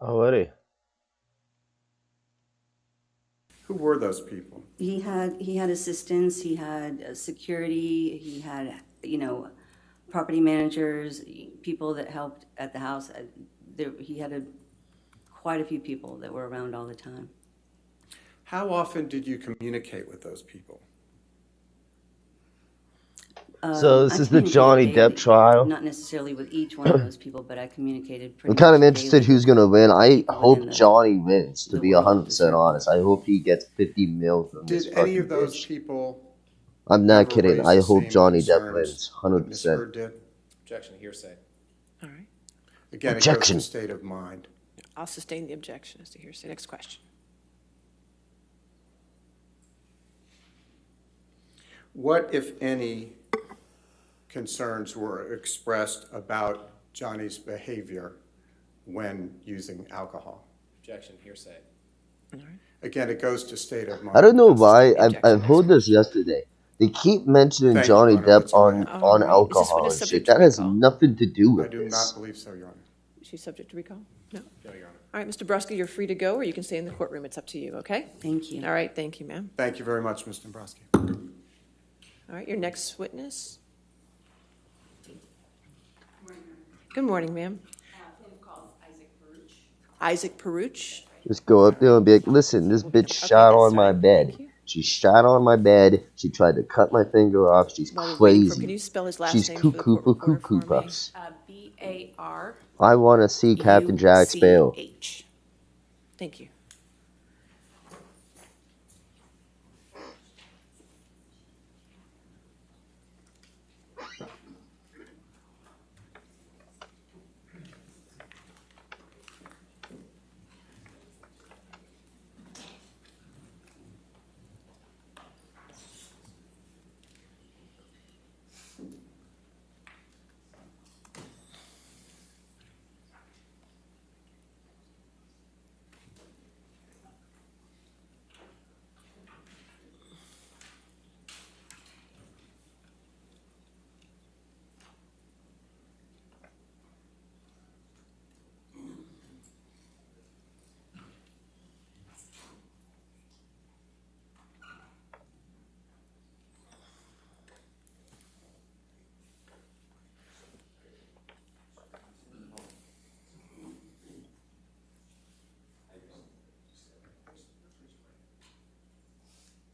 Alrighty. Who were those people? He had assistants, he had security, he had, property managers, people that helped at the house. He had quite a few people that were around all the time. How often did you communicate with those people? So I this is the communicated Johnny Depp daily, trial. not necessarily with each one of those people, but I communicated I'm pretty kind much of interested daily who's with gonna win. I people within hope Johnny wins, to the be world of the 100% circle. honest. I hope he gets 50 mil from this Did any fucking of those bitch. people I'm not ever kidding. raise I the hope same Johnny Depp concerns wins, that Ms. 100%. Heard did? Objection, hearsay. All right. Again, it goes to Objection. state of mind. I'll sustain the objection as to hearsay. Next question. What, if any, concerns were expressed about Johnny's behavior when using alcohol? Objection, hearsay. All right. Again, it goes to state of mind. I don't know That's a why. state- I've heard this yesterday. They keep mentioning Thank you, Johnny Your Honor. Depp That's all I have. All on right. Is this alcohol witness and subject shit. to That has recall? nothing to do I with do this. not believe so, Your Honor. She's subject to recall? No. No, Your Honor. All right, Mr. Brusky, you're free to go, or you can stay in the courtroom. It's up to you, okay? Thank you. All right, thank you, ma'am. Thank you very much, Mr. Dombrowski. All right, your next witness. Good morning, ma'am. Isaac Peruch. Just go up there and be like, listen, this bitch Okay, shot that's on my fine. bed. Thank you. She shot on my bed. She tried to cut my finger off. She's While we're waiting for him, can crazy. you spell his last She's name for the court cuckoo reporter cuckoo for me? puffs. BARUCH. I want to see Captain Jack Sparrow. Thank you.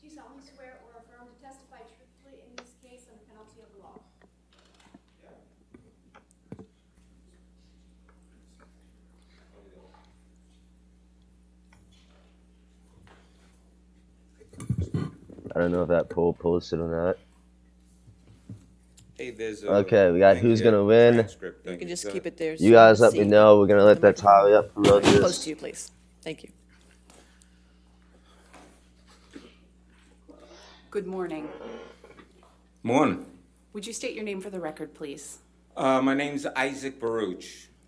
Do you solemnly swear or affirm to testify truthfully in this case under penalty of law? I don't know if that poll posted or not. Hey, there's a Okay, we got thing who's here, gonna win. transcript You thing. can just It's, keep it there. You guys let me See. know. We're gonna let The that tally up throughout Close this. to you, please. Thank you. Good morning. Morning. Would you state your name for the record, please? My name's Isaac Baruch.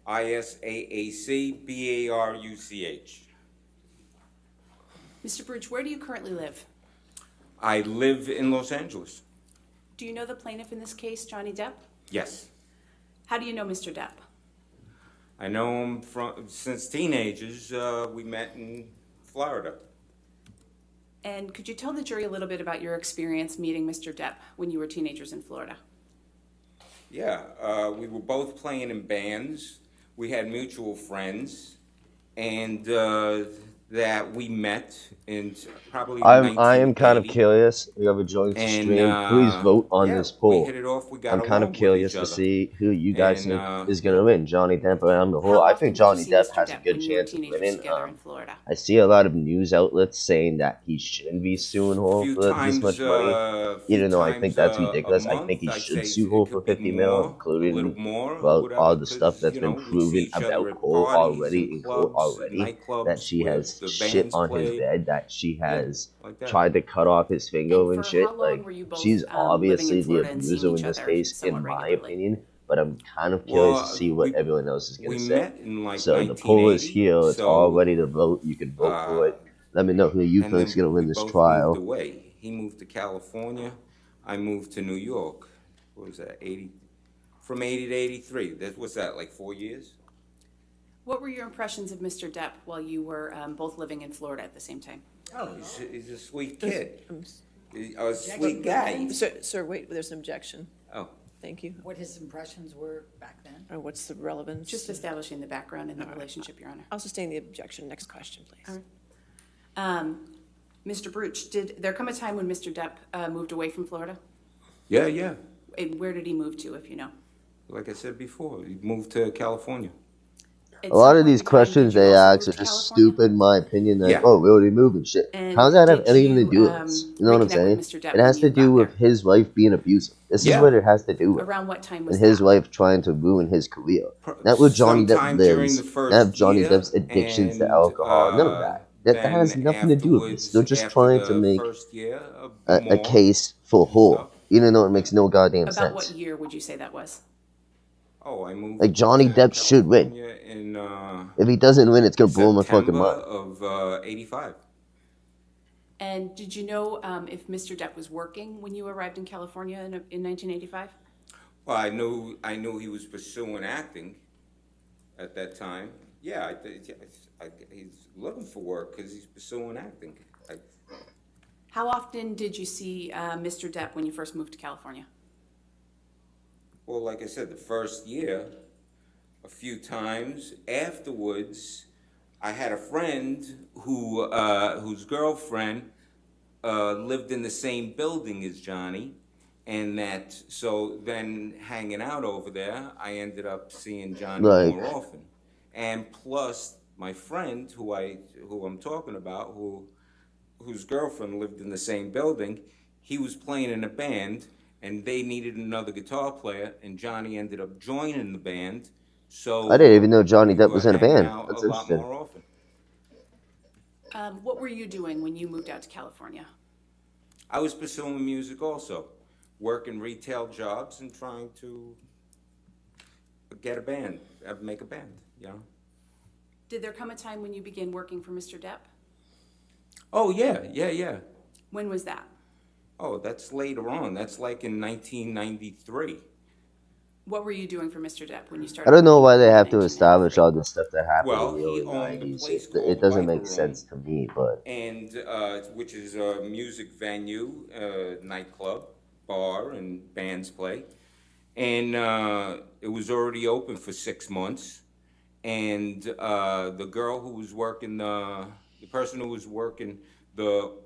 ISAAC BARUCH. Mr. Baruch, where do you currently live? I live in Los Angeles. Do you know the plaintiff in this case, Johnny Depp? Yes. How do you know Mr. Depp? I know him since teenagers. We met in Florida. And could you tell the jury a little bit about your experience meeting Mr. Depp when you were teenagers in Florida? Yeah, we were both playing in bands. We had mutual friends, and that we met in probably I am kind of 1980. curious. We have a joint And stream. Please vote on yeah, this we poll. hit it off. We got I'm kind of along with curious each to other. see who you guys And, think is gonna win, Johnny Depp or on the whole. How I often think did you Johnny see Depp Mr. has a Depp good when you were chance of teenagers winning. together in Florida? I see a lot of news outlets saying that he shouldn't be suing Hall Few for this times, much money. Even though I think that's a ridiculous, I month, think he I'd should say sue Hall it for could be 50 mil, more, a little including more, or well, whatever, all the stuff because, that's you been know, we see proven each other about at Cole parties already and in court clubs and already. That nightclubs she where has the shit bands on his played. bed, that she Yeah, has like that. tried to cut off his finger and For shit. how long Like, were you both she's living obviously in the Florida and seeing abuser in each this other case, somewhat in my regularly? opinion. But I'm kind of curious to Well, see what everyone else is we gonna say. met in like So the poll is 1980, here. It's all so ready to vote. You can vote for uh, it. Let me know who you and think's then gonna we win this both moved trial. away. He moved to California. I moved to New York. What was that? 80, from 80 to 83. What's that? Like 4 years? What were your impressions of Mr. Depp while you were both living in Florida at the same time? Oh, he's a sweet kid. A sweet guy. Sir, wait, there's an objection. Oh, Thank you. What his impressions were back then? Or what's the relevance? Just establishing the background and the relationship, Your Honor. I'll sustain the objection. Next question, please. Mr. Bruch, did there come a time when Mr. Depp moved away from Florida? yeah, yeah. And where did he move to, if you know? Like I said before, he moved to California. At A lot some of point these in time, questions did you they also ask move are to just California? stupid, in my opinion. Like, Yeah. oh, where would he move and shit. And How does that have did anything to you, do with this? You know what I'm reconnect saying? with Mr. Depp It has when to you do got with there? his wife being abusive. This is Yeah. what it has to do with. Around what time was And his that? wife trying to ruin his career. Not where Johnny Depp Sometime during lives. the first Not Johnny year, Depp's addictions to and, alcohol. None of that. That then has nothing to do with this. afterwards, They're just after trying to the make first year, a more case for and whore. stuff. Even though it makes no goddamn About sense. what year would you say that was? Oh, I moved. Like, Johnny to Depp should win. California in If he doesn't win, it's gonna blow my fucking September mind. of '85. And did you know if Mr. Depp was working when you arrived in California in 1985? Well, I knew he was pursuing acting at that time. Yeah, he's looking for work because he's pursuing acting. How often did you see Mr. Depp when you first moved to California? Well, like I said, the first year, a few times. Afterwards, I had a friend whose girlfriend lived in the same building as Johnny, and so then hanging out over there, I ended up seeing Johnny Like- more often. And plus, my friend who I'm talking about, whose girlfriend lived in the same building, he was playing in a band, and they needed another guitar player, and Johnny ended up joining the band. So I didn't even know Johnny we Depp were was in a hanging band. out That's a lot interesting. more often. What were you doing when you moved out to California? I was pursuing music also, working retail jobs and trying to get a band, make a band, you know? Did there come a time when you began working for Mr. Depp? Oh, yeah. When was that? Oh, that's later on. That's like in 1993. What were you doing for Mr. Depp when you started? I don't know working why for they him in have to establish 1993? all this stuff that happened Well, in the he early owned a 90s. place It called doesn't Viper make Room. sense to me, but And which is a music venue, nightclub, bar, and bands play. And it was already open for 6 months. And the girl who was working, the person who was working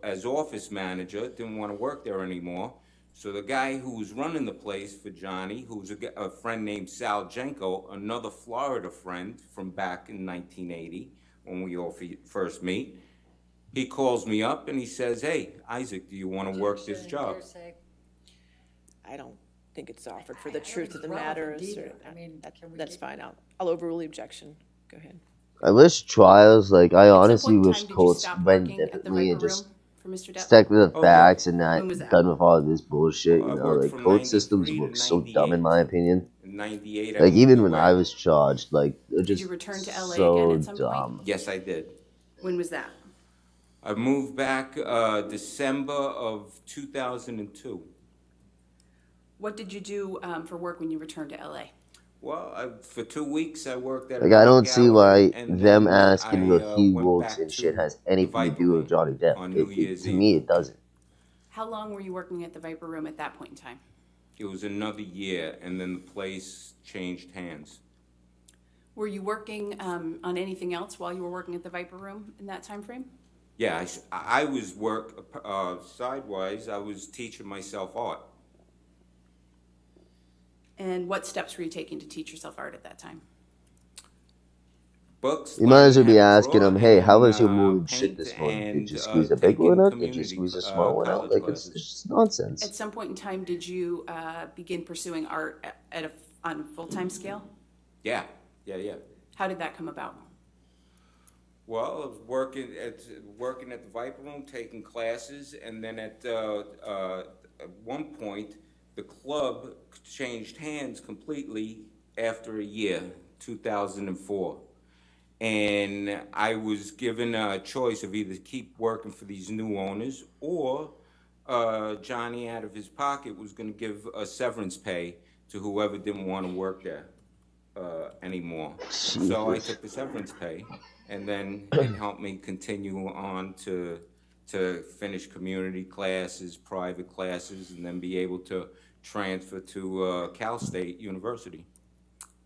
as office manager didn't want to work there anymore. So the guy who was running the place for Johnny, who was a friend named Sal Jenko, another Florida friend from back in 1980 when we all first meet, he calls me up and he says, "Hey, Isaac, do you want to work this job?" I don't think it's offered for the I don't truth think of the it's matter. relevant Sir. either. I mean, can we That's get- fine. I'll overrule the objection. Go ahead. I wish trials, like, I At some honestly point in wish time, did you courts stop went working at the differently Viper and just Room for Mr. Depp? stuck with the Oh, yeah. facts and not When was that? done with all this bullshit, Well, you I know? worked Like, from court systems 93 to look so dumb, in 98. my opinion. In 98, I Like, moved even when I away. was charged, like, they're Did just you return to LA so again at some point? dumb. Yes, I did. When was that? I moved back December of 2002. What did you do for work when you returned to LA? Well, for 2 weeks I worked at a Like, I don't art see gallery, why and them then asking I, what he went wants back and shit to has the anything to Viper do with Room Johnny Depp. on New Year's To Eve. me, it doesn't. How long were you working at the Viper Room at that point in time? It was another year, and then the place changed hands. Were you working on anything else while you were working at the Viper Room in that time frame? Yeah, I was sidewise. I was teaching myself art. And what steps were you taking to teach yourself art at that time? Books. You might as well learning be how to asking draw, him, hey, and how then, was your moving shit paint this morning? Did you and, squeeze a big one taking out? Did you community, squeeze a small one out? college Like, classes. it's just nonsense. At some point in time, did you begin pursuing art on a full-time scale? Yeah. How did that come about? Well, I was working at the Viper Room, taking classes, and then at one point, the club changed hands completely after a year, 2004. And I was given a choice of either keep working for these new owners, or Johnny, out of his pocket, was going to give a severance pay to whoever didn't want to work there anymore. So I Jesus. took the severance pay, and then it helped me continue on to finish community classes, private classes, and then be able to transfer to Cal State University.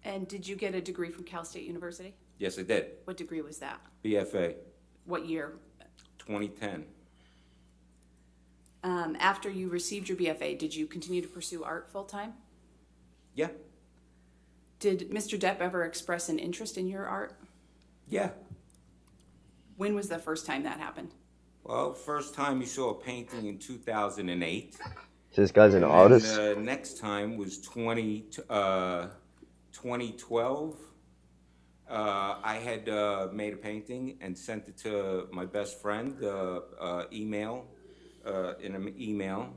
And did you get a degree from Cal State University? Yes, I did. What degree was that? BFA, What year? 2010. After you received your BFA, did you continue to pursue art full-time? Yeah, Did Mr. Depp ever express an interest in your art? yeah. When was the first time that happened? Well, first time you saw a painting in 2008. So this guy's an And artist? then the next time was 2012. I had made a painting and sent it to my best friend, in an email,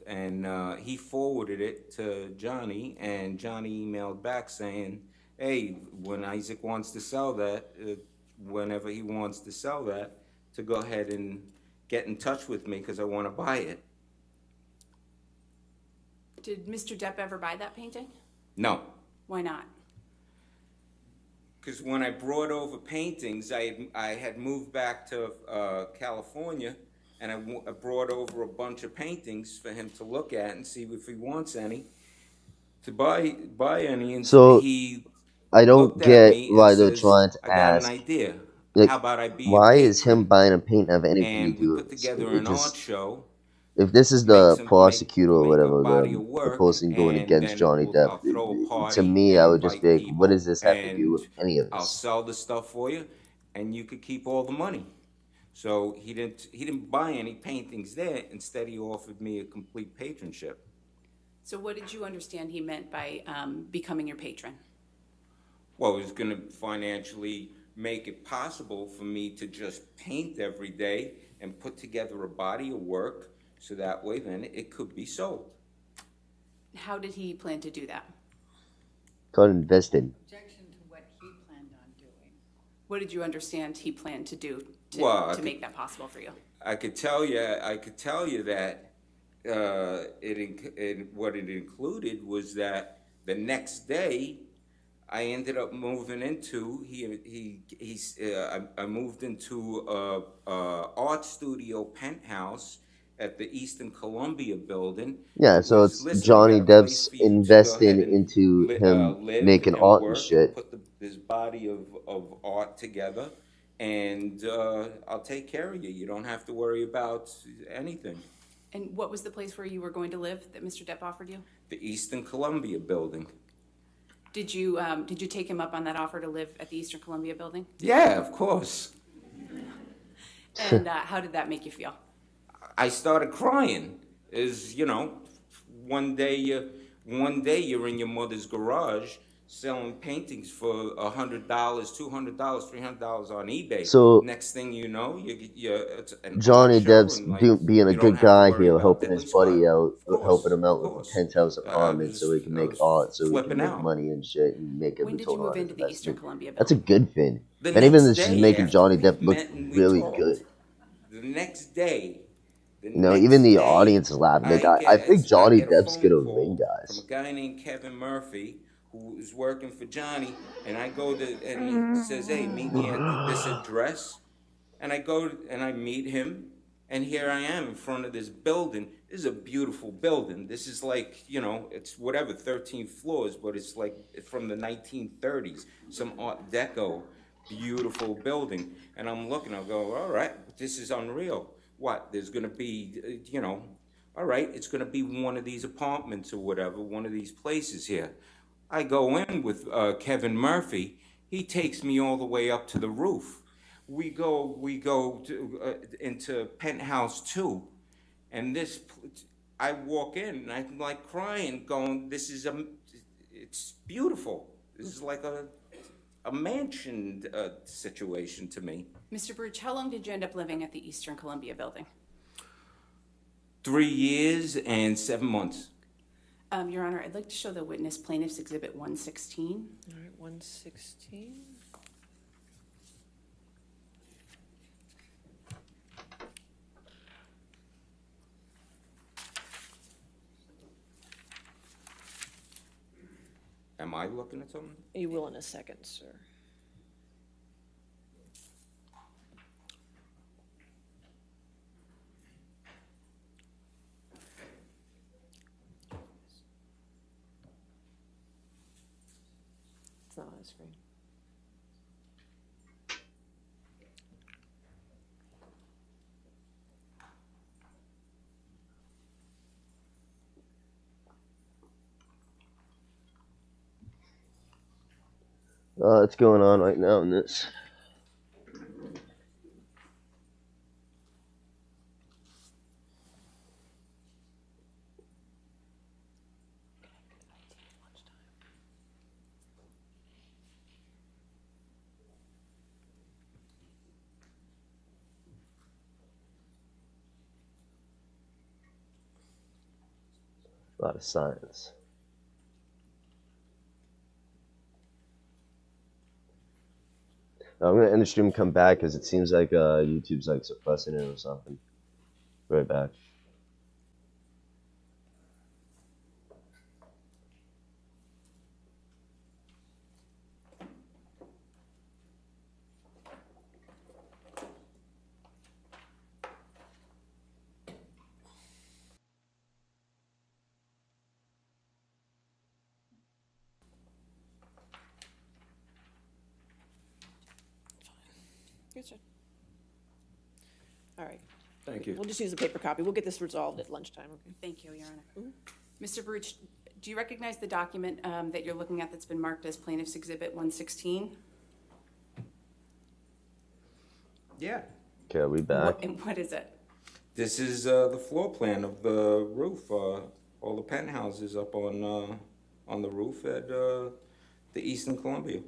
and he forwarded it to Johnny, and Johnny emailed back saying, hey, when Isaac wants to sell that, whenever he wants to sell that, to go ahead and get in touch with me because I want to buy it. Did Mr. Depp ever buy that painting? No. Why not? Because when I brought over paintings, I had moved back to California, and I brought over a bunch of paintings for him to look at and see if he wants any, to buy any. And So he I don't looked at get me and why they're says, trying to I got an ask. idea. Like, How about I be your why is him patron? buying a paint have anything to And we do put with this? together It an art just, show, if this is make the prosecutor or make a whatever, body of the work, person going and against then Johnny Depp, I'll throw a to party me, and I would just invite be like, what does people, this have to do with and any of I'll this? sell the stuff for you, and you could keep all the money. So he didn't buy any paintings there. Instead, he offered me a complete patronship. So what did you understand he meant by becoming your patron? Well, it was going to financially make it possible for me to just paint every day and put together a body of work, so that way then it could be sold. How did he plan to do that? Called invested. Objection to what he planned on doing. What did you understand he planned to do to, Well, to make that possible for you? I could tell you that what it included was that the next day I ended up moving into I moved into a art studio penthouse at the Eastern Columbia building. Yeah, It so was, it's listen, I Johnny got a place Depp's for you to go investing ahead and into him live making and art and work and shit. put this body of art together, and I'll take care of you. You don't have to worry about anything. And what was the place where you were going to live that Mr. Depp offered you? The Eastern Columbia building. Did you take him up on that offer to live at the Eastern Columbia building? Yeah, of course. And how did that make you feel? I started crying. One day you're in your mother's garage selling paintings for $100, $200, $300 on eBay. So Next thing you know, it's an art Johnny show, Depp's and like being a you don't good have to guy worry here, about helping his diddly squat. buddy out, helping him Of out with a course. penthouse I apartment so he can I make was art, so he can flipping make out. money and shit, and make a When did you return move on into the Eastern investment. Columbia That's a building? good thing. The If anything, next this is day making after Johnny we Depp look met and we really talked, good. the next day, You know, even the audience is laughing. Like, I think I Johnny get a Depp's phone gonna win, call from a guys. guy named Kevin Murphy, who is working for Johnny, and I go to, and he says, hey, meet me at this address. And I go and I meet him, and here I am in front of this building. This is a beautiful building. This is like, it's whatever, 13 floors, but it's like from the 1930s, some Art Deco, beautiful building. And I'm looking, I'll go, all right, this is unreal. What, there's gonna be, all right, it's gonna be one of these apartments or whatever, one of these places here. I go in with Kevin Murphy. He takes me all the way up to the roof. We go into penthouse 2, and I walk in and I'm like crying, going, it's beautiful. This is like a mansion situation to me. Mr. Burch, how long did you end up living at the Eastern Columbia building? 3 years and 7 months. Your Honor, I'd like to show the witness Plaintiff's Exhibit 116. All right, 116. Am I looking at something? You will in a second, sir. It's not on the screen. What's going on right now in this? A lot of science. I'm gonna end the stream and come back because it seems like YouTube's like suppressing it or something. Right back. Yes, sir. All right. Thank you. We'll just use a paper copy. We'll get this resolved at lunchtime, okay? Thank you, Your Honor. Mr. Baruch, do you recognize the document that you're looking at that's been marked as Plaintiff's Exhibit 116? Yeah. Okay, we back. And what is it? This is the floor plan of the roof, all the penthouses up on the roof at the Eastern Columbia.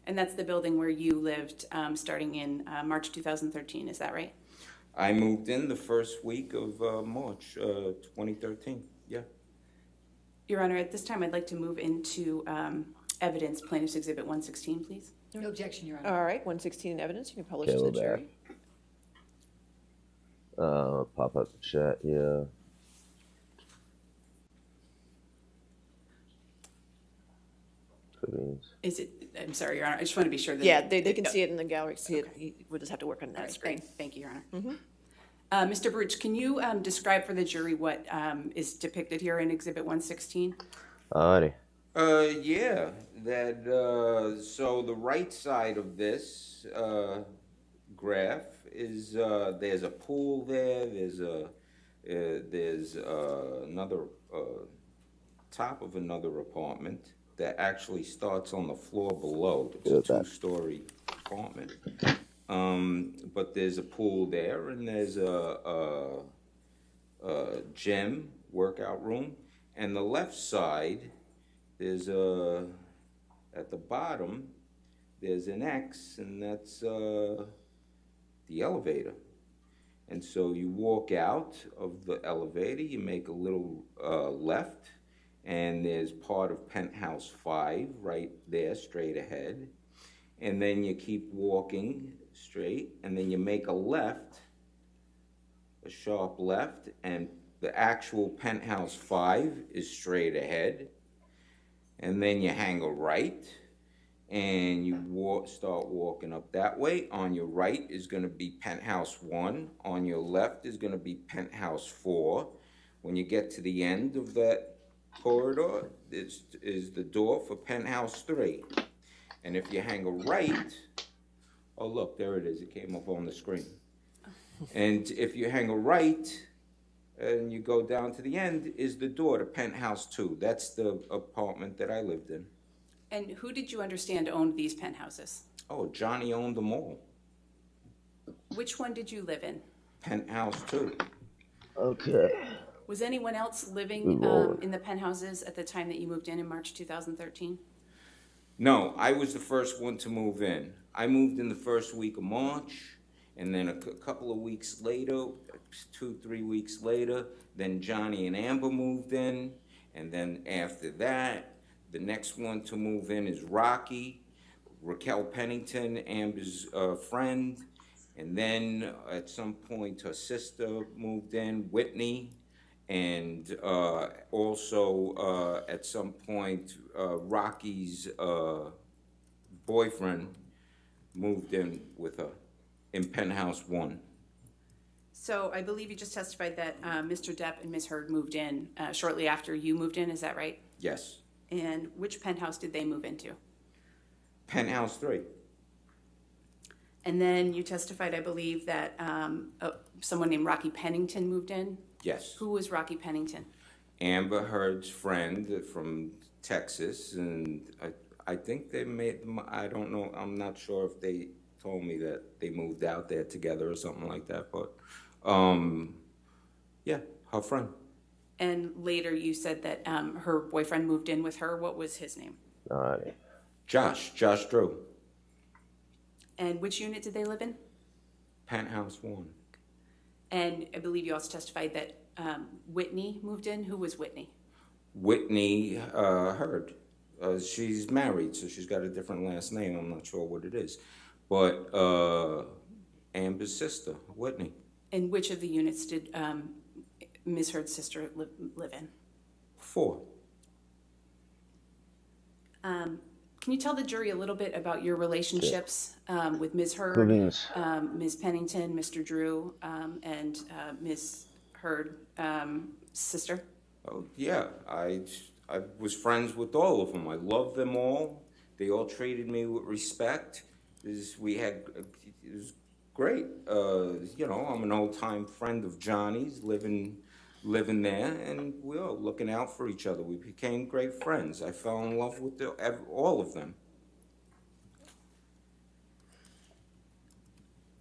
And that's the building where you lived starting in March 2013, is that right? I moved in the first week of March 2013, yeah. Your Honor, at this time, I'd like to move into evidence, Plaintiff's Exhibit 116, please. No objection, Your Honor. All right, 116 in evidence. You can publish Okay, to the we're jury. Pop up the chat, yeah. Is it, I'm sorry, Your Honor, I just want to be sure that. Yeah, they can see it in the gallery, see it. We'll just have to work on All that right, screen. great, thank you, Your Honor. Mr. Baruch, can you describe for the jury what is depicted here in Exhibit 116? Alrighty. Yeah, that, so the right side of this graph is, there's a pool there, there's another, top of another apartment that actually starts on the floor below. It's a two-story apartment. But there's a pool there, and there's a gym, workout room. And the left side, there's at the bottom, there's an X, and that's the elevator. And so you walk out of the elevator, you make a little left, and there's part of Penthouse 5 right there, straight ahead. And then you keep walking straight, and then you make a left, a sharp left, and the actual Penthouse 5 is straight ahead. And then you hang a right, and you start walking up that way. On your right is going to be Penthouse 1. On your left is going to be Penthouse 4. When you get to the end of that corridor, is the door for Penthouse 3. And if you hang a right, oh look, there it is, it came up on the screen. And if you hang a right, and you go down to the end, is the door to Penthouse 2. That's the apartment that I lived in. And who did you understand owned these penthouses? Oh, Johnny owned them all. Which one did you live in? Penthouse 2. Okay. Was anyone else living in the penthouses at the time that you moved in March 2013? No, I was the first one to move in. I moved in the first week of March, and then a couple of weeks later, 2-3 weeks later, then Johnny and Amber moved in, and then after that, the next one to move in is Rocky, Raquel Pennington, Amber's friend, and then at some point her sister moved in, Whitney, And also, at some point, Rocky's boyfriend moved in with her in Penthouse 1. So I believe you just testified that Mr. Depp and Ms. Heard moved in shortly after you moved in, is that right? Yes. And which penthouse did they move into? Penthouse 3. And then you testified, I believe, that someone named Rocky Pennington moved in? Yes. Who was Rocky Pennington? Amber Heard's friend from Texas, and I think they made, I don't know, I'm not sure if they told me that they moved out there together or something like that, but yeah, her friend. And later you said that her boyfriend moved in with her. What was his name? Alright. Josh Drew. And which unit did they live in? Penthouse 1. And I believe you also testified that Whitney moved in. Who was Whitney? Whitney Heard. She's married, so she's got a different last name. I'm not sure what it is. But Amber's sister, Whitney. And which of the units did Ms. Heard's sister live in? 4. Can you tell the jury a little bit about your relationships with Ms. Heard, Please. Ms. Pennington, Mr. Drew, and Ms. Heard, sister? Oh, yeah, I was friends with all of them. I loved them all. They all treated me with respect. It was great. You know, I'm an old-time friend of Johnny's, living there, and we were looking out for each other. We became great friends. I fell in love with all of them.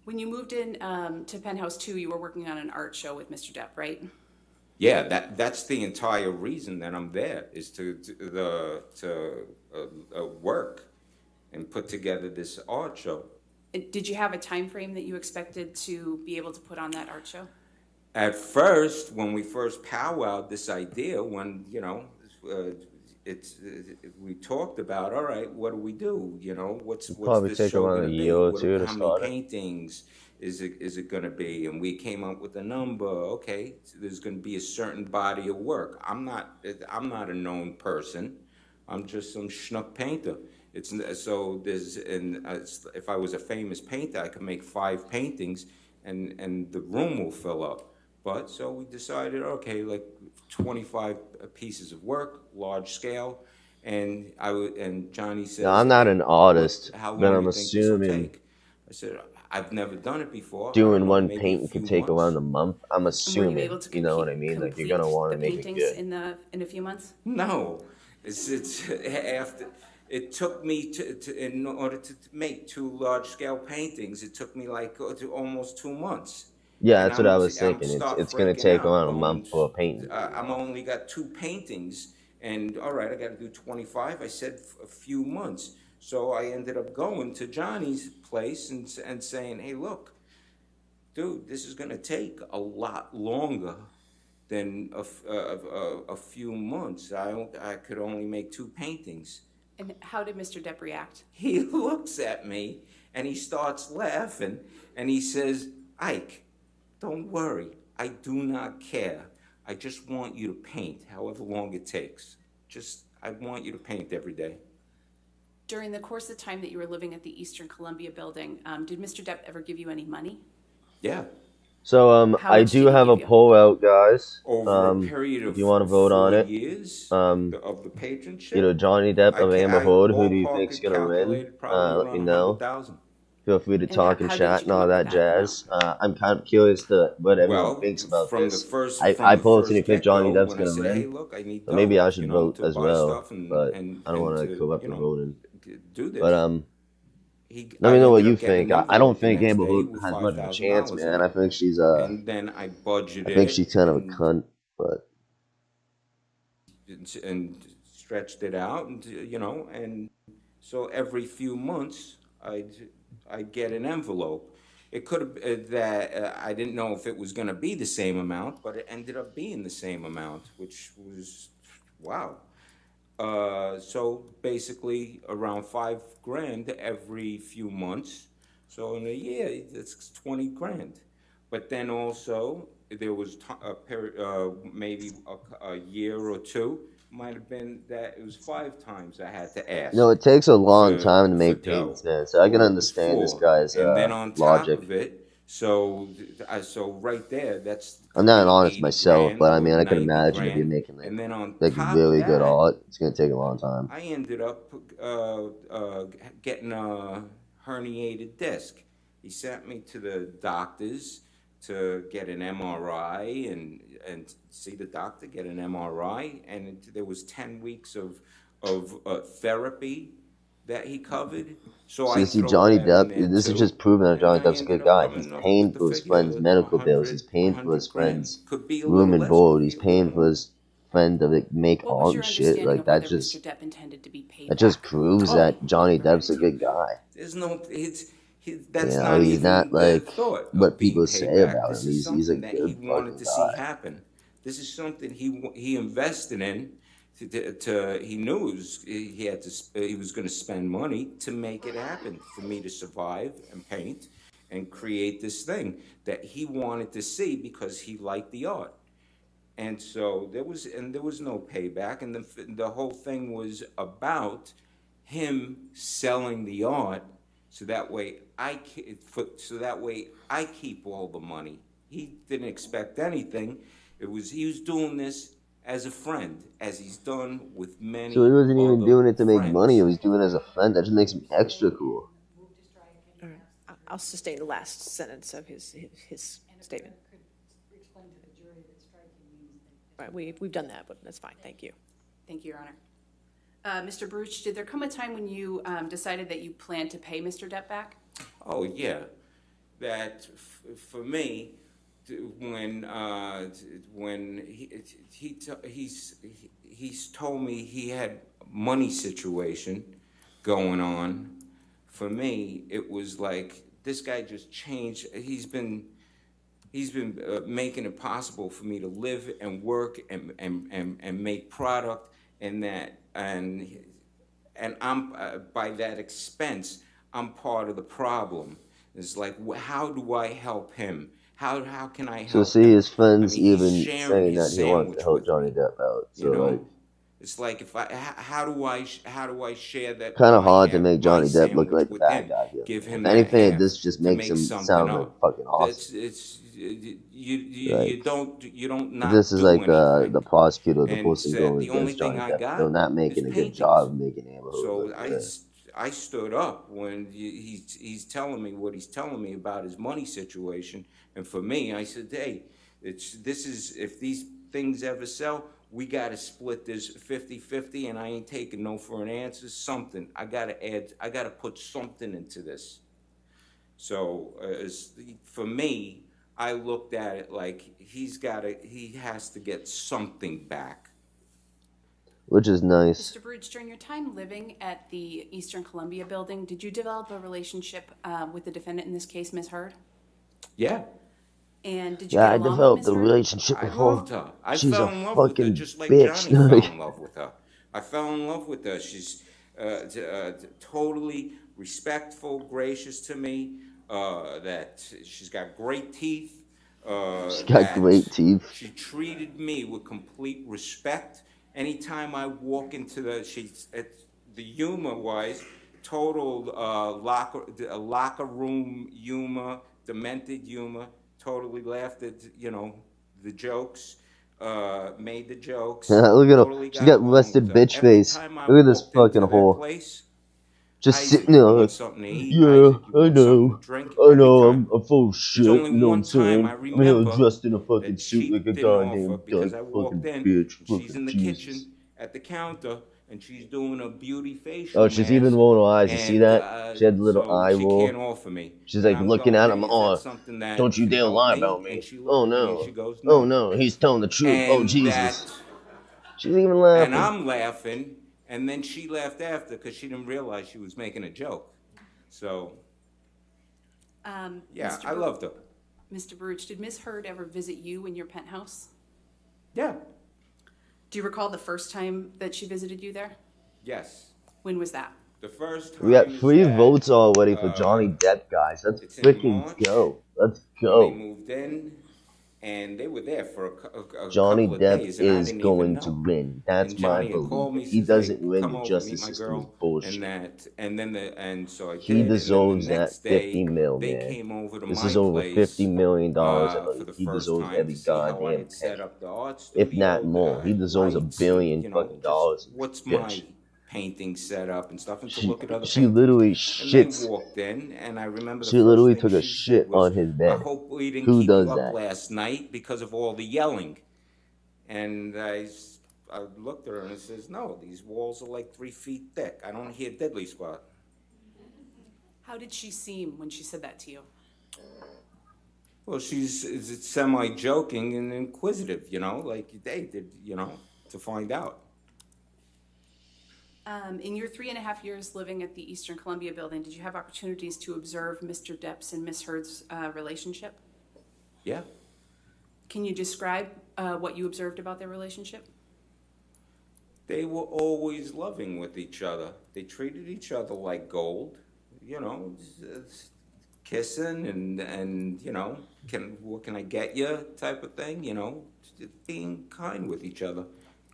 When you moved in to Penthouse 2, you were working on an art show with Mr. Depp, right? Yeah, that's the entire reason that I'm there, is to work and put together this art show. Did you have a time frame that you expected to be able to put on that art show? At first, when we first powwowed this idea, when, you know, we talked about, all right, what do we do? You know, what's Probably this take show around going a to be? year or two to How many start it. paintings is it going to be? And we came up with a number. Okay, so there's going to be a certain body of work. I'm not a known person. I'm just some schnook painter. If I was a famous painter, I could make 5 paintings, and the room will fill up. But so we decided, okay, like 25 pieces of work, large scale, and Johnny says, Now, I'm not "Hey, an artist, how but long I'm do you think this will assuming take?" I said, "I've never done it before. I doing don't know, one maybe a painting could few take months." around a month. I'm And were you assuming, able to you know what I mean? Like, you're gonna want the to make it paintings good. in a few months? No, it's after. It took me in order to make 2 large-scale paintings. It took me like almost 2 months. Yeah, And that's what I was I'm thinking. start It's gonna freaking take out, around a going. month for a painting. I'm only got 2 paintings, and all right, I got to do 25. I said a few months, so I ended up going to Johnny's place and saying, "Hey, look, dude, this is gonna take a lot longer than a few months. I could only make 2 paintings." And how did Mr. Depp react? He looks at me and he starts laughing and he says, "Ike, don't worry. I do not care. I just want you to paint however long it takes. I want you to paint every day." During the course of the time that you were living at the Eastern Columbia building, did Mr. Depp ever give you any money? Yeah. So, How I much do did he have a give you? poll out, guys. Over a period If of you want to vote on 4 it, years um, of the patronship, either Johnny Depp or Amber I Heard, who do you think's ballpark gonna win? calculated probably Let me around know. 100,000. Feel free to And talk and how did chat you and come all up with that that jazz. I'm kind of curious to what everyone Well, thinks about from this. the I first personally think Johnny get-go, Depp's when I gonna said, "Hey, win, look, I need so maybe I dough, should vote to as buy well. stuff But I don't and want to to, corrupt the voting. do this." But let I me know what ended you up getting think. an I don't envelope the think next Amber day Heard with has much of a chance, $5,000 in man. it, and then I budgeted I think she's it kind of a cunt, but and stretched it out, and and so every few months I'd get an envelope. It could have that I didn't know if it was going to be the same amount, but it ended up being the same amount, which was wow. So basically around 5 grand every few months. So in a year, it's 20 grand. But then also, there was maybe a year or two, might have been that it was 5 times I had to You know, ask it takes a long for time to for make dough, payments, man. So I can or it was understand this 4. guy's And then on top logic. of it, so so right there, that's I'm could not an be artist 80 myself, grand but I or mean, I can 90 imagine if you're grand. making And then on like top of really good that, art, it's gonna take a long time. I ended up getting a herniated disc. He sent me to the doctors to get an MRI and see the doctor, get an MRI, and there was 10 weeks of therapy that he covered. So So you I see, throw Johnny that in Depp, there this is too, just proving that and Johnny I Depp's a ended good up guy. He's coming up paying with the for his figure friend's medical bills. He's a paying for his hundred grand. friend's Could be a room little and less, board. could be He's a little paying for more. his friend to like, make What was art your and shit. understanding Like of that whether just Mr. Depp intended to be paid that just back? proves Oh, that Johnny Depp's a good guy. there's no, You that's know, not he's not even the like thought of what being people paid say back. about him. This is He's a something that he good wanted fucking to see guy. happen. This is something he invested in. He knew he had to he was going to spend money to make it happen for me to survive and paint and create this thing that he wanted to see because he liked the art. And so there was no payback, and the whole thing was about him selling the art, so that way so that way I keep all the money. He didn't expect anything. He was doing this as a friend, as he's done with So he many wasn't even other doing it to make money. He friends. was doing it as a friend. That just makes him extra cool. All right. I'll sustain the last sentence of his statement. Could explain to the jury that striking means that. All right, we've done that, but that's fine, thank you. Thank you, Your Honor. Mr. Baruch, did there come a time when you decided that you planned to pay Mr. Depp back? Oh yeah, that for me, when he's told me he had money situation going on. For me, it was like this guy just changed. He's been making it possible for me to live and work and make product, and I'm by that expense, I'm part of the problem. It's like, how do I help him? How can I So help see, him? his I friends mean, he's even sharing saying his that he wants to sandwich help with Johnny me. Depp out. You So like, know, it's like if how do I share that kind of my hard to make my Johnny Depp look sandwich like the with bad him? guy here. Give If him that anything, half this just to makes make him something sound like up. fucking awesome. It's Like, you don't if this not is do like the anything. prosecutor or the And person said going the only against thing Johnny I Depp, they're got not is making a good job paintings. of making Amber Heard So look good. I stood up when he's telling me what he's telling me about his money situation, and for me, I said, hey, this is if these things ever sell, we got to split this 50-50, and I ain't taking no for an answer. Something I got to add, I got to put something into this. So for me, I looked at it like he has to get something back. Which is nice. Mr. Baruch, during your time living at the Eastern Columbia building, did you develop a relationship with the defendant in this case, Ms. Heard? Yeah. And did you Yeah, get I along with developed Ms. a Heard? relationship I with her. loved her. I She's fell a in love with her fucking just like bitch. Johnny fell in love with her. I fell in love with her. She's totally respectful, gracious to me. That she's got great teeth. She's got That great teeth. she treated me with complete respect. Anytime I walk into the humor wise, total locker room humor, demented humor. Totally laughed at the jokes, made the jokes. Look at her. Totally She's got got along with rusted her. bitch Every face. time I Look at this walked fucking into that whore. place, Just sitting Isaac, you there want like, something to eat? yeah, Isaac, you I want something to know. drink? I Every know, time. I'm full of There's shit, only you know what I'm one time I saying? I'm here remember dressed in a fucking that suit she like a didn't offer goddamn because dyke, I walked fucking in bitch, and she's fucking in the Jesus. kitchen at the counter and she's doing a beauty facial Oh, she's even mask rolling her eyes. You see and that? She had the little so eye she can't roll. offer me. She's And like I'm looking going, at him. hey, is that Oh, something that don't you can dare help lie me? about And me. she Oh looked at me and she no. goes, Oh no. no, he's telling the truth. Oh And Jesus. that, She's even and laughing. I'm laughing, and then she laughed after because she didn't realize she was making a joke. So, yeah, I loved her. Mr. Baruch, did Ms. Heard ever visit you in your penthouse? Yeah, Do you recall the first time that she visited you there? yes. When was that? The first We got time is 3 votes that already for Johnny Depp, guys. Let's it's in freaking March go. Let's when they go. moved in, and they were there for a Johnny couple of Depp days, and I is didn't even going to know. win. And That's my Johnny had belief. called me, If he says, "Hey, doesn't win, come the over, meet justice my system is girl," and bullshit. that, and so I He did, and then the deserves that next 50 day mil, they man. came over to This is my over $50 place million, for Ellie. the He first deserves time every to see how I goddamn had set penny. up the art If not studio, more. He the deserves a lights, and billion fucking just dollars in this what's bitch. my painting set up and stuff, and to She look at other she paintings. literally And they shits. walked in, and I remember the She first literally thing took a she said shit was, on his "I bed. hope we didn't Who keep you does up that? last night because of all the yelling." And I looked at her and I says, "No, these walls are like 3 feet thick. I don't hear deadly spot." How did she seem when she said that to you? Well, she's semi-joking and inquisitive, like they did, to find out. In your 3.5 years living at the Eastern Columbia building, did you have opportunities to observe Mr. Depp's and Miss Heard's relationship? Yeah. Can you describe what you observed about their relationship? They were always loving with each other. They treated each other like gold, it's kissing and what can I get you type of thing, just being kind with each other.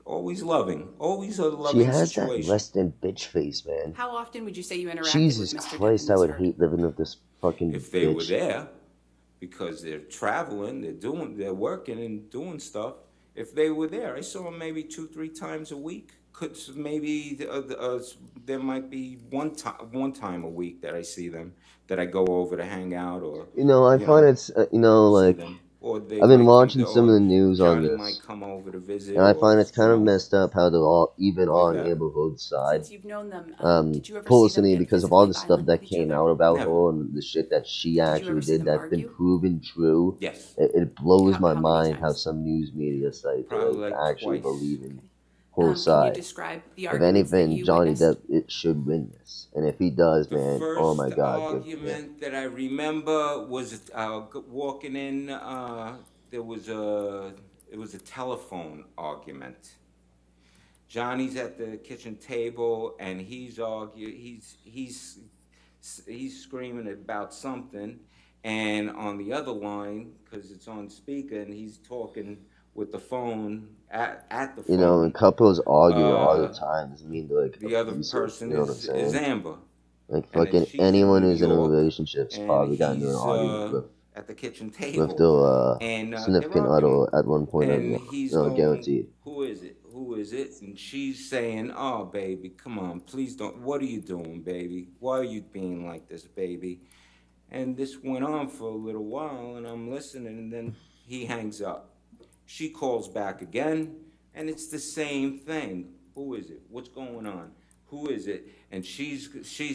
Always loving, always a She loving has that situation. less than bitch face, man. How often would you say you interacted with Jesus Mr. Depp and Christ, I Miss would Heard? hate living with this fucking If they were bitch. there, because they're traveling, they're working and doing stuff. If they were there, I saw them maybe 2, 3 times a week. Could maybe there might be one time a week that I see them, that I go over to hang out, or I you find know it's, see like, them, or they I've been might come, watching some of or the news on Johnny might this, come over to visit, and I or find it's kind of messed up how they're all even like on that. Amber Heard's side. Since you've known them, did you ever see them Personally, get because of all physically the stuff violent with that each came other? out about Never. her and the shit that she Did you ever actually see did them that's been argue? proven true, Yes, it blows my How many mind how times? some news media sites are, probably like, like actually twice. believing Okay. her Can you side. describe the If arguments that anything, you Johnny witnessed? Depp it should win this, and if he does, The man, oh my first God, good for him. argument that I remember was walking in. There was a it was a telephone argument. Johnny's at the kitchen table and he's argue. He's screaming about something, and on the other line, because it's on speaker, and he's talking with the phone at the And phone. couples argue all the Uh, time doesn't mean they're, like, the other abusive. You person know what I'm is saying? Amber, Like, and that fucking she's in anyone New who's in a York, relationship's and probably gotten into an he's argument at the kitchen with table, their and they're significant arguing, other at one point or and another. he's No, going, guaranteed. "Who is it? Who is it?" And she's saying, "Oh, baby, come on, please don't. What are you doing, baby? Why are you being like this, baby?" And this went on for a little while, and I'm listening, and then he hangs up. She calls back again, and it's the same thing. "Who is it? What's going on? Who is it?" And she's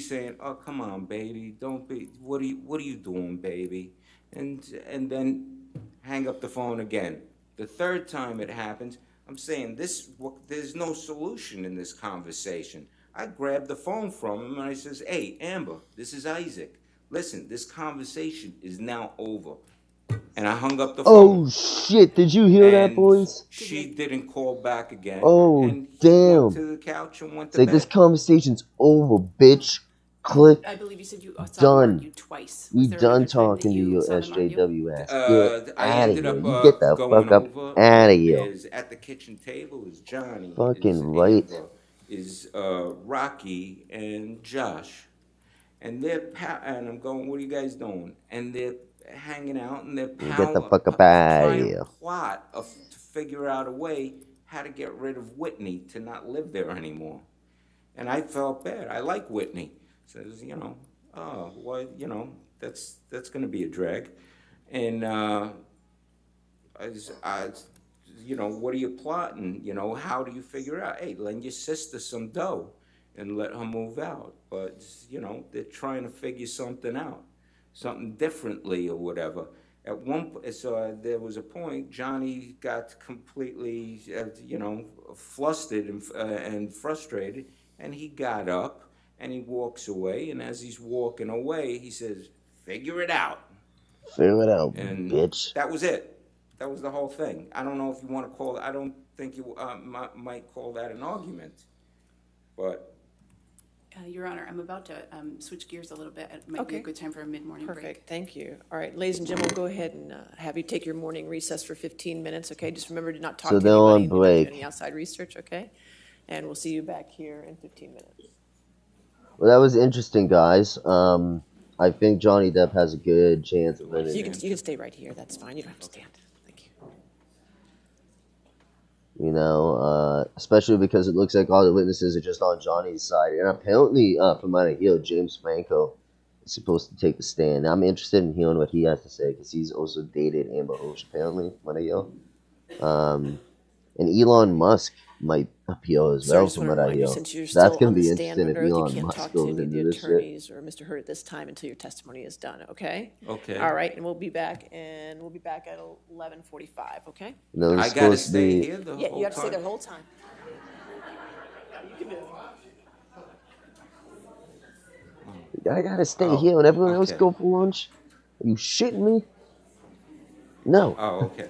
saying, "Oh, come on, baby, don't be. What are you doing, baby?" And then hang up the phone again. The third time it happens, I'm saying there's no solution in this conversation. I grabbed the phone from him and I says, "Hey, Amber, this is Isaac. Listen, this conversation is now over." And I hung up the phone. Oh shit! Did you hear that, And boys? she didn't call back again. Oh And he went damn! to the couch and went It's to like this bed. conversation's over, bitch. Click. I believe you said you saw them Done. argue twice. We Was there another done time that talking to you your saw them argue? SJW ass. Get I out of ended here. up You get the going fuck up over, out of and here. there's at the kitchen table is Johnny, Fucking is right. Amber, is Rocky, and Josh. And and I'm going, "What are you guys doing?" And they're hanging out, and they're Get the fuck up out of trying to here. plot to figure out a way how to get rid of Whitney to not live there anymore. And I felt bad. I like Whitney. Says, "Oh, well, that's going to be a drag." And what are you plotting? How do you figure out? Hey, lend your sister some dough and let her move out. But, they're trying to figure something out, something differently or whatever. So there was a point, Johnny got completely, flustered and frustrated, and he got up and he walks away. And as he's walking away, he says, "Figure it out." Figure it out, And bitch. that was it. That was the whole thing. I don't know if you want to call it, I don't think you might call that an argument, but Your Honor, I'm about to switch gears a little bit. It might be a Okay. good time for a mid-morning break. Perfect, thank you. All right, ladies and gentlemen, we'll go ahead and have you take your morning recess for 15 minutes, okay? Just remember to not talk So to they're anybody on and do not do break. any outside research, okay? And we'll see you back here in 15 minutes. Well, that was interesting, guys. I think Johnny Depp has a good chance of Do I winning You can, it. you can stay right here, that's fine, you don't have to stand. Thank you. You know, especially because it looks like all the witnesses are just on Johnny's side. And apparently, from what I hear, James Franco is supposed to take the stand. I'm interested in hearing what he has to say because he's also dated Amber Heard, apparently, from what I hear. And Elon Musk might appeal as Sir, I well, just from want to what I remind you, hear. since you're So that's still going on to the be stand interesting if under oath, you Elon can't Musk talk to goes any of the into this shit. attorneys or Mr. Hurd at this time until your testimony is done, okay? Okay. All right, and we'll be back at 11:45, okay? You know, I it's gotta supposed to stay be. here the Yeah, whole you have to stay time? there the whole time. You can do it. I gotta stay Oh, here and everyone else okay. go for lunch? Are you shitting me? No. Oh, okay.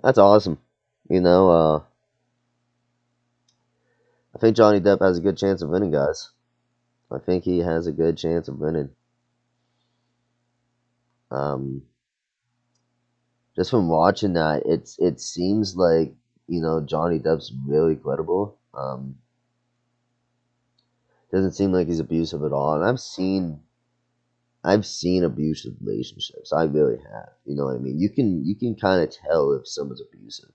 That's awesome. You know, I think Johnny Depp has a good chance of winning, guys. I think he has a good chance of winning. Um, just from watching that, it seems like Johnny Depp's really credible. Doesn't seem like he's abusive at all, and I've seen abusive relationships. I really have. You know what I mean? You can kind of tell if someone's abusive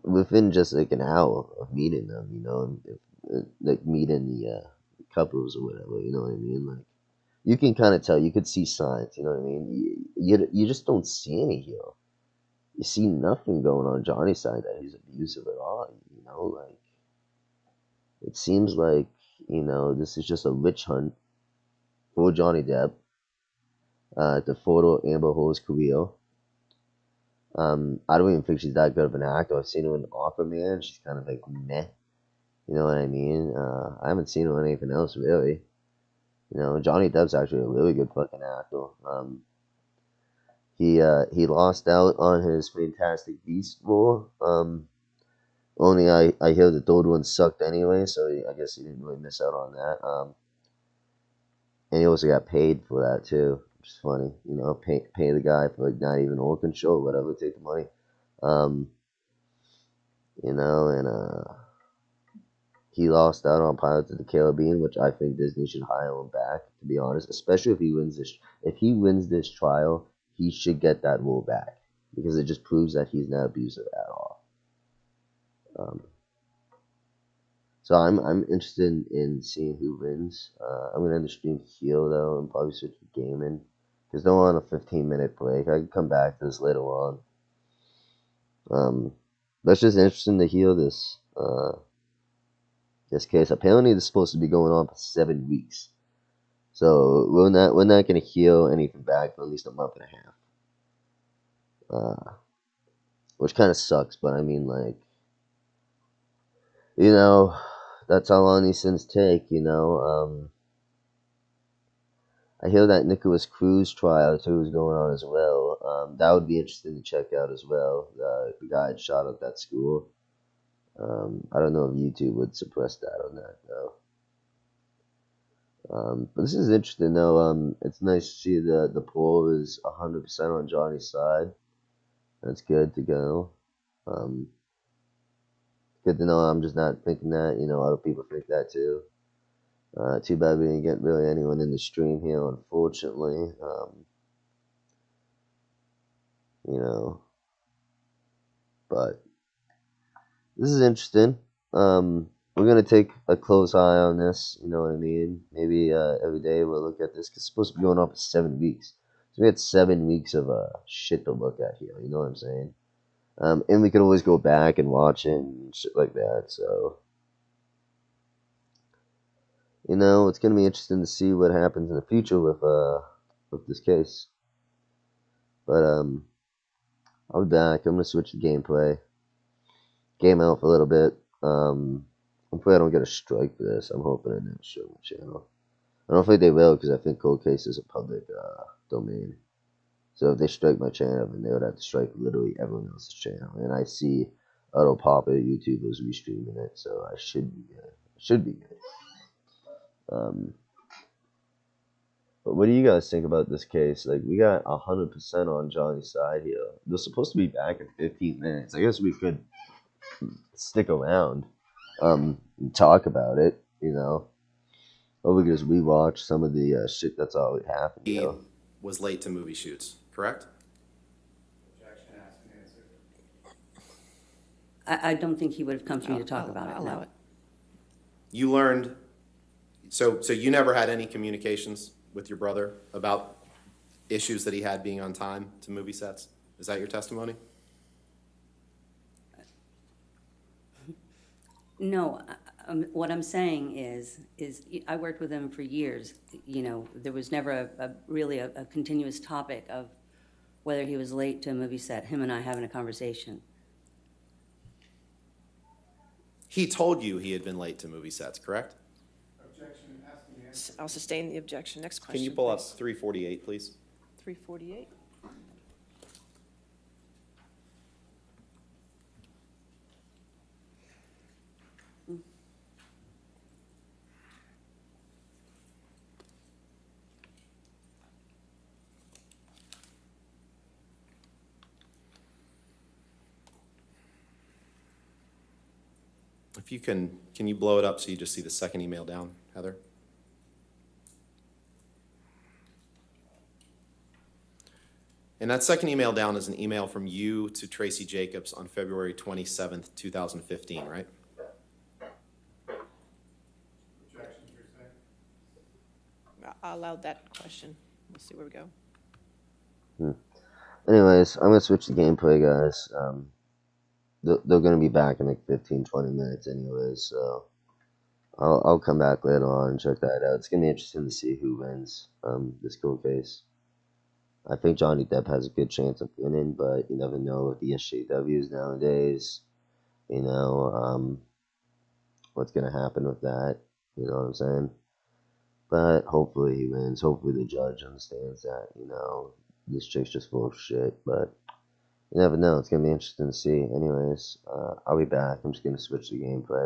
within just like an hour of meeting them. You know, like meeting the couples or whatever. You know what I mean? Like you can kind of tell. You could see signs. You know what I mean? You just don't see any here. You see nothing going on Johnny's side that he's abusive at all. You know, like it seems like this is just a witch hunt for Johnny Depp to photo Amber Heard's career. I don't even think she's that good of an actor. I've seen her in Aquaman. She's kind of like meh. You know what I mean? I haven't seen her in anything else really. Johnny Depp's actually a really good fucking actor. He lost out on his Fantastic Beast role. Only I hear the third one sucked anyway, so I guess he didn't really miss out on that. And he also got paid for that too, which is funny. Pay the guy for like not even working show, whatever, take the money. Um, and he lost out on Pirates of the Caribbean, which I think Disney should hire him back. To be honest, especially if he wins this. If he wins this trial, he should get that role back because it just proves that he's not abusive at all. So I'm interested in seeing who wins. I'm gonna end the stream here though, and probably switch to gaming because they're on a 15-minute break. I can come back to this later on. That's just interesting to hear this case. Apparently, this is supposed to be going on for 7 weeks. So we're not gonna hear anything back for at least a month and a half. Which kind of sucks, but I mean, like, that's how long these things take. I hear that Nicholas Cruz trial too is going on as well. That would be interesting to check out as well. The guy had shot up that school. I don't know if YouTube would suppress that or not though. But this is interesting though. It's nice to see the poll is 100% on Johnny's side. That's good to go. Good to know I'm just not thinking that. Other people think that too. Too bad we didn't get really anyone in the stream here, unfortunately. You know, but this is interesting. We're gonna take a close eye on this. You know what I mean? Maybe every day we'll look at this. 'Cause it's supposed to be going on for 7 weeks. So we had 7 weeks of shit to look at here. You know what I'm saying? And we can always go back and watch it and shit like that. So it's gonna be interesting to see what happens in the future with this case. But I'll be back. I'm gonna switch the gameplay. Game out for a little bit. Hopefully I don't get a strike for this. I'm hoping I never show my channel. I don't think they will because I think Cold Case is a public domain. So if they strike my channel, then they would have to strike literally everyone else's channel. And I see it'll pop at YouTube as we streaming it, so I should be good. Should be good. But what do you guys think about this case? Like, we got 100% on Johnny's side here. They're supposed to be back in 15 minutes. I guess we could stick around, and talk about it, or we could just rewatch some of the shit that's already happened, He was late to movie shoots, correct? I don't think he would have come to me to talk I'll- about it, I'll allow no. it. You learned, so you never had any communications with your brother about issues that he had being on time to movie sets? Is that your testimony? No, what I'm saying is I worked with him for years. There was never really a continuous topic of whether he was late to a movie set, him and I having a conversation. He told you he had been late to movie sets, correct? I'll sustain the objection. Next question, Can you pull up please. 348, please? 348. If you can you blow it up so you just see the second email down, Heather? And that second email down is an email from you to Tracy Jacobs on February 27th, 2015, right? I allowed that question. We'll see where we go. Anyways, I'm gonna switch the gameplay, guys. They're gonna be back in like 15, 20 minutes, anyways. So I'll come back later on and check that out. It's gonna be interesting to see who wins this court case. I think Johnny Depp has a good chance of winning, but you never know with the SJWs nowadays. What's gonna happen with that? You know what I'm saying? But hopefully he wins. Hopefully the judge understands that, this chick's just full of shit. But you never know. It's going to be interesting to see. Anyways, I'll be back. I'm just going to switch the gameplay.